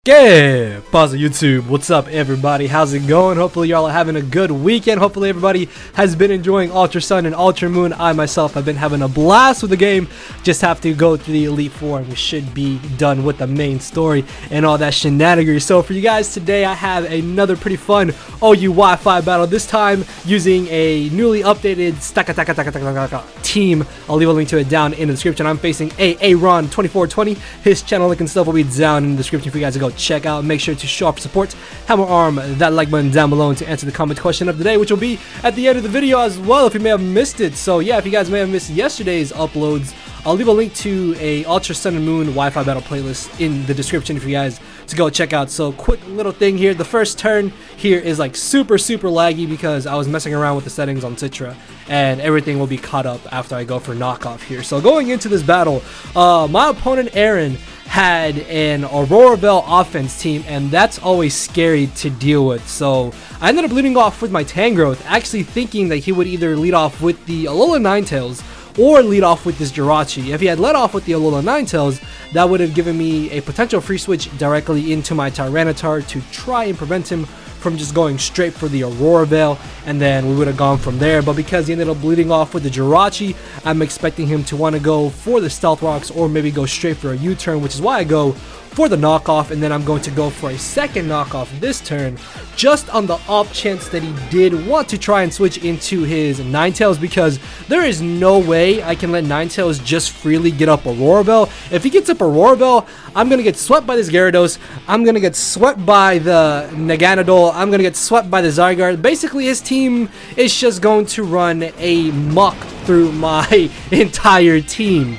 ¿Qué pasa YouTube? What's up everybody? How's it going? Hopefully y'all are having a good weekend. Hopefully everybody has been enjoying Ultra Sun and Ultra Moon. I myself have been having a blast with the game. Just have to go through the Elite Four and we should be done with the main story and all that shenanigans. So for you guys today, I have another pretty fun OU Wi-Fi battle. This time using a newly updated Stakataka team. I'll leave a link to it down in the description. I'm facing Aaron2420. His channel link and stuff will be down in the description for you guys to go check out. Make sure to show up support, hammer arm that like button down below, and to answer the comment question of the day, which will be at the end of the video as well if you may have missed it. So yeah, if you guys may have missed yesterday's uploads, I'll leave a link to a Ultra Sun and Moon Wi-Fi battle playlist in the description for you guys to go check out. So quick little thing here, the first turn here is like super laggy because I was messing around with the settings on Citra, and everything will be caught up after I go for knockoff here. So going into this battle, my opponent Aaron had an Aurora Veil offense team, and that's always scary to deal with. So I ended up leading off with my Tangrowth, actually thinking that he would either lead off with the Alola Ninetales or lead off with this Jirachi. If he had led off with the Alola Ninetales, that would have given me a potential free switch directly into my Tyranitar to try and prevent him from just going straight for the Aurora Veil, and then we would have gone from there. But because he ended up bleeding off with the Jirachi, I'm expecting him to want to go for the Stealth Rocks or maybe go straight for a U-turn, which is why I go for the knockoff, and then I'm going to go for a second knockoff this turn, just on the off chance that he did want to try and switch into his Ninetales, because there is no way I can let Ninetales just freely get up Aurora Veil. If he gets up Aurora Veil, I'm going to get swept by this Gyarados, I'm going to get swept by the Naganadol, I'm going to get swept by the Zygarde. Basically, his team is just going to run a muck through my entire team.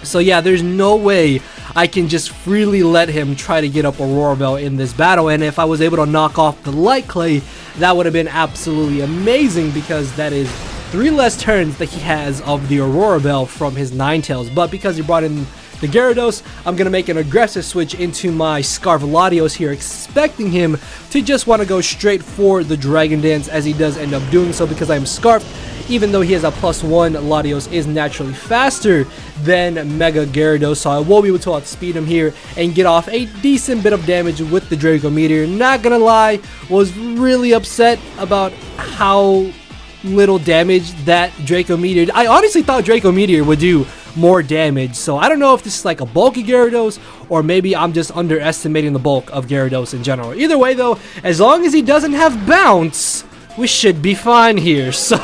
So yeah, there's no way I can just freely let him try to get up Aurora Veil in this battle, and if I was able to knock off the Light Clay, that would have been absolutely amazing, because that is 3 less turns that he has of the Aurora Veil from his Ninetales. But because he brought in the Gyarados, I'm going to make an aggressive switch into my Scarf Latios here, expecting him to just want to go straight for the Dragon Dance, as he does end up doing so because I'm Scarfed. Even though he has a +1, Latios is naturally faster than Mega Gyarados, so I will be able to outspeed him here and get off a decent bit of damage with the Draco Meteor. Not gonna lie, was really upset about how little damage that Draco Meteor. I honestly thought Draco Meteor would do more damage, so I don't know if this is like a bulky Gyarados or maybe I'm just underestimating the bulk of Gyarados in general. Either way though, as long as he doesn't have Bounce, we should be fine here. So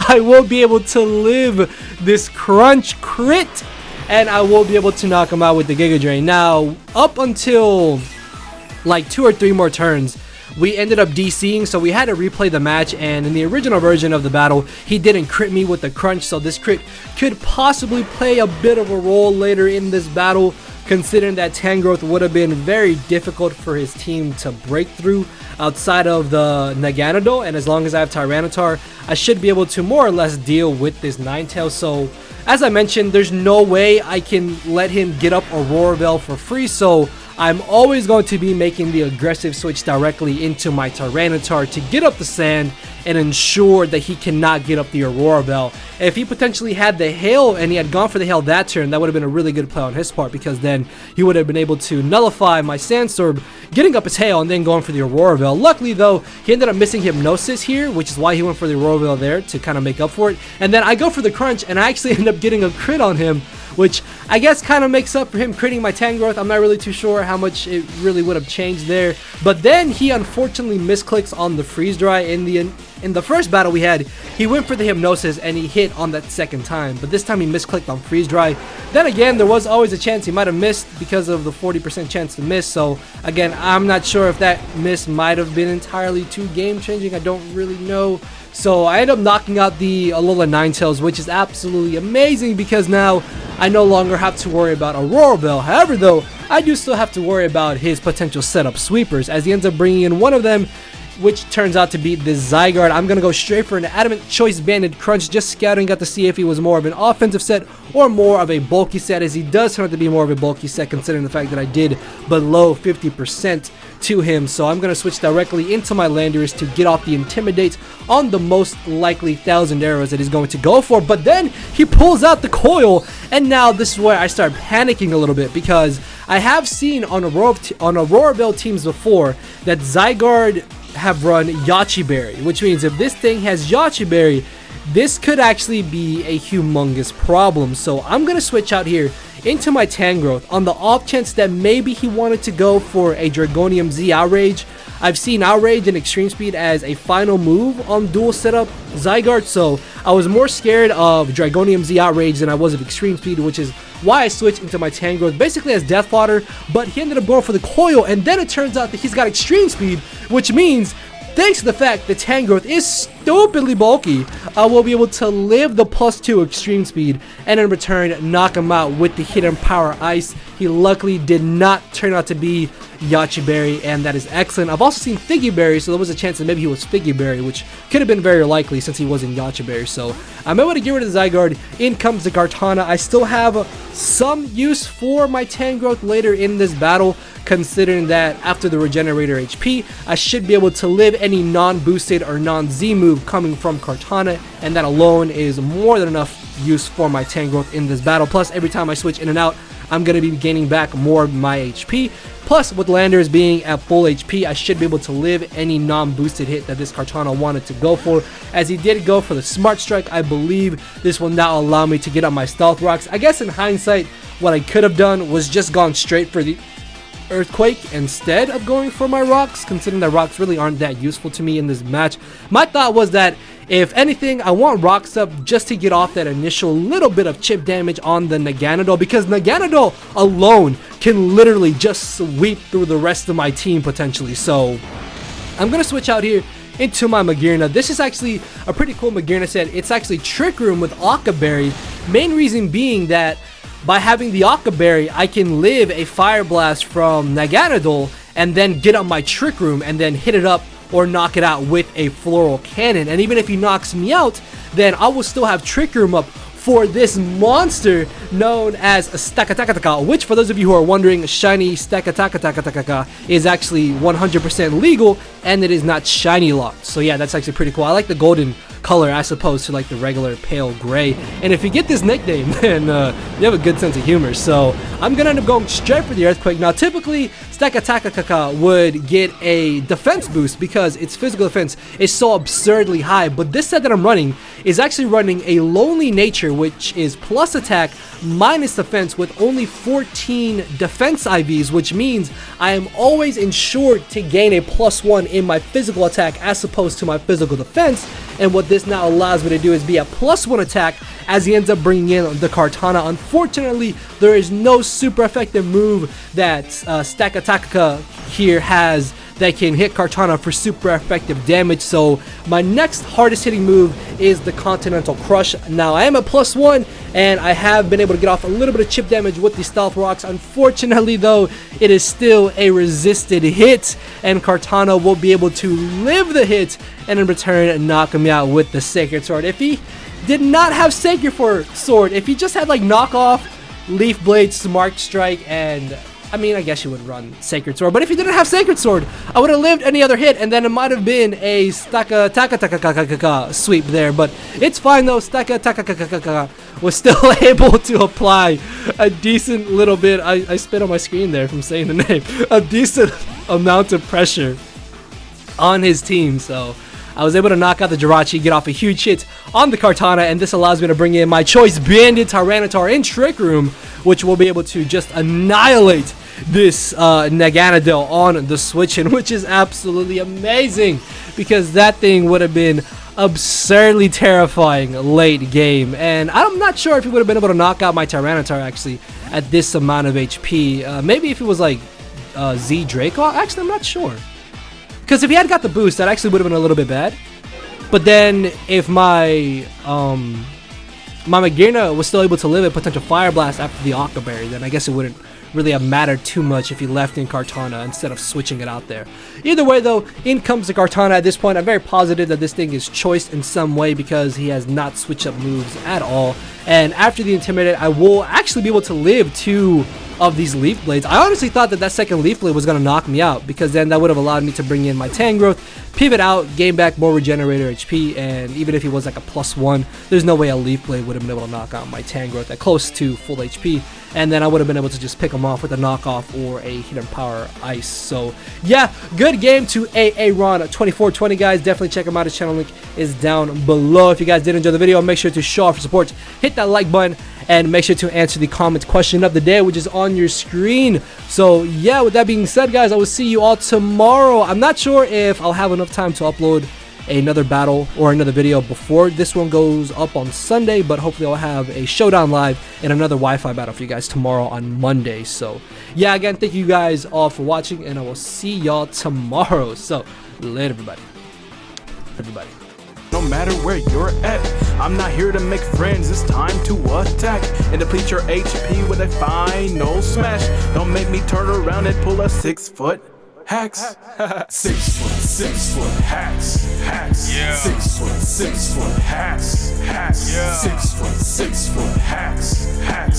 I will be able to live this crunch crit, and I will be able to knock him out with the Giga Drain. Now, up until like 2 or 3 more turns, we ended up DCing, so we had to replay the match, and in the original version of the battle, he didn't crit me with the crunch, so this crit could possibly play a bit of a role later in this battle, considering that Tangrowth would have been very difficult for his team to break through outside of the Naganadol, and as long as I have Tyranitar, I should be able to more or less deal with this Ninetales. So as I mentioned, there's no way I can let him get up Aurora Veil for free, so I'm always going to be making the aggressive switch directly into my Tyranitar to get up the sand and ensure that he cannot get up the Aurora Veil. If he potentially had the Hail and he had gone for the Hail that turn, that would have been a really good play on his part, because then he would have been able to nullify my Sandstorm, getting up his Hail and then going for the Aurora Veil. Luckily though, he ended up missing Hypnosis here, which is why he went for the Aurora Veil there to kind of make up for it. And then I go for the Crunch and I actually end up getting a crit on him, which I guess kind of makes up for him critting my Tangrowth. I'm not really too sure how much it really would have changed there. But then he unfortunately misclicks on the Freeze Dry. In the first battle we had, he went for the Hypnosis and he hit on that second time. But this time he misclicked on Freeze Dry. Then again, there was always a chance he might have missed because of the 40% chance to miss. So again, I'm not sure if that miss might have been entirely too game changing. I don't really know. So I end up knocking out the Alola Ninetales, which is absolutely amazing because now I no longer have to worry about Aurora Veil. However though, I do still have to worry about his potential setup sweepers, as he ends up bringing in one of them, which turns out to be the Zygarde. I'm going to go straight for an Adamant Choice Banded Crunch, just scouting out to see if he was more of an offensive set or more of a bulky set, as he does turn out to be more of a bulky set considering the fact that I did below 50% to him. So I'm going to switch directly into my Landorus to get off the Intimidate on the most likely 1,000 arrows that he's going to go for. But then he pulls out the Coil, and now this is where I start panicking a little bit, because I have seen on Aurora Bell teams before that Zygarde have run Yachi Berry, which means if this thing has Yachi Berry, this could actually be a humongous problem. So I'm going to switch out here into my Tangrowth on the off chance that maybe he wanted to go for a Dragonium Z Outrage. I've seen Outrage and Extreme Speed as a final move on dual setup Zygarde, so I was more scared of Dragonium Z Outrage than I was of Extreme Speed, which is why I switched into my Tangrowth basically as Death Fodder, but he ended up going for the Coil, and then it turns out that he's got Extreme Speed, which means thanks to the fact that Tangrowth is stupidly bulky, I will be able to live the +2 Extreme Speed and in return knock him out with the Hidden Power Ice. He luckily did not turn out to be Yachi Berry, and that is excellent. I've also seen Figgy Berry, so there was a chance that maybe he was Figgy Berry, which could have been very likely since he wasn't Yachi Berry. So I'm able to get rid of the Zygarde. In comes the Kartana. I still have some use for my Tangrowth later in this battle, considering that after the Regenerator HP, I should be able to live any non-boosted or non-Z move coming from Kartana, and that alone is more than enough use for my Tangrowth in this battle. Plus, every time I switch in and out, I'm going to be gaining back more of my HP. Plus, with Landers being at full HP, I should be able to live any non-boosted hit that this Kartana wanted to go for. As he did go for the Smart Strike, I believe this will now allow me to get up my Stealth Rocks. I guess in hindsight, what I could have done was just gone straight for the Earthquake instead of going for my Rocks, considering that Rocks really aren't that useful to me in this match. My thought was that if anything, I want Rocks up just to get off that initial little bit of chip damage on the Naganadel, because Naganadel alone can literally just sweep through the rest of my team potentially. So I'm going to switch out here into my Magearna. This is actually a pretty cool Magearna set. It's actually Trick Room with Aqua Berry. Main reason being that by having the Aqua Berry, I can live a Fire Blast from Naganadel and then get up my Trick Room and then hit it up or knock it out with a Floral Cannon. And even if he knocks me out, then I will still have Trick Room up for this monster known as Stakataka, which, for those of you who are wondering, shiny Stakataka is actually 100% legal, and it is not shiny locked. So yeah, that's actually pretty cool. I like the golden color as opposed to like the regular pale gray. And if you get this nickname, then you have a good sense of humor. So I'm gonna end up going straight for the Earthquake. Now, typically Stakataka would get a defense boost because its physical defense is so absurdly high, but this set that I'm running is actually running a Lonely Nature, which is plus attack minus defense with only 14 defense IVs, which means I am always ensured to gain a +1 in my physical attack as opposed to my physical defense. And what this now allows me to do is be a +1 attack as he ends up bringing in the Kartana. Unfortunately, there is no super effective move that Stakataka here has that can hit Kartana for super effective damage. So my next hardest hitting move is the Continental Crush. Now, I am a +1 and I have been able to get off a little bit of chip damage with the Stealth Rocks. Unfortunately though, it is still a resisted hit, and Kartana will be able to live the hit and in return knock me out with the Sacred Sword. If he did not have Sacred Sword, if he just had like knockoff, Leaf Blade, Smart Strike, and I mean, I guess you would run Sacred Sword, but if he didn't have Sacred Sword, I would have lived any other hit, and then it might have been a Stakataka sweep there, but it's fine though. Stakataka was still able to apply a decent little bit, I spit on my screen there from saying the name, a decent amount of pressure on his team. So I was able to knock out the Jirachi, get off a huge hit on the Kartana, and this allows me to bring in my Choice Banded Tyranitar in Trick Room, which will be able to just annihilate this Naganadel on the switch-in, which is absolutely amazing because that thing would have been absurdly terrifying late game. And I'm not sure if he would have been able to knock out my Tyranitar actually at this amount of HP. Maybe if it was like Z Draco, actually I'm not sure. Because if he had got the boost, that actually would have been a little bit bad. But then if my Magearna was still able to live a potential Fire Blast after the Aqua Berry, then I guess it wouldn't really have mattered too much if he left in Kartana instead of switching it out there. Either way though, in comes the Kartana. At this point, I'm very positive that this thing is choiced in some way because he has not switched up moves at all. And after the Intimidate, I will actually be able to live to of these leaf blades. I honestly thought that second leaf blade was going to knock me out, because then that would have allowed me to bring in my Tangrowth, pivot out, gain back more regenerator HP, and even if he was like a +1, there's no way a leaf blade would have been able to knock out my Tangrowth at close to full HP, and then I would have been able to just pick him off with a knockoff or a hidden power ice. So yeah, good game to Aaron2420, guys. Definitely check him out. His channel link is down below. If you guys did enjoy the video, make sure to show off your support, hit that like button, and make sure to answer the comment question of the day, which is on your screen. So yeah, with that being said, guys, I will see you all tomorrow. I'm not sure if I'll have enough time to upload another battle or another video before this one goes up on Sunday, but hopefully I'll have a showdown live and another Wi-Fi battle for you guys tomorrow on Monday. So yeah, again, thank you guys all for watching, and I will see y'all tomorrow. So later, everybody. No matter where you're at, I'm not here to make friends, it's time to attack and deplete your HP with a final smash. Don't make me turn around and pull a 6-foot hacks. 6 foot hacks. Yeah. 6 foot hacks. Yeah. 6 foot hacks.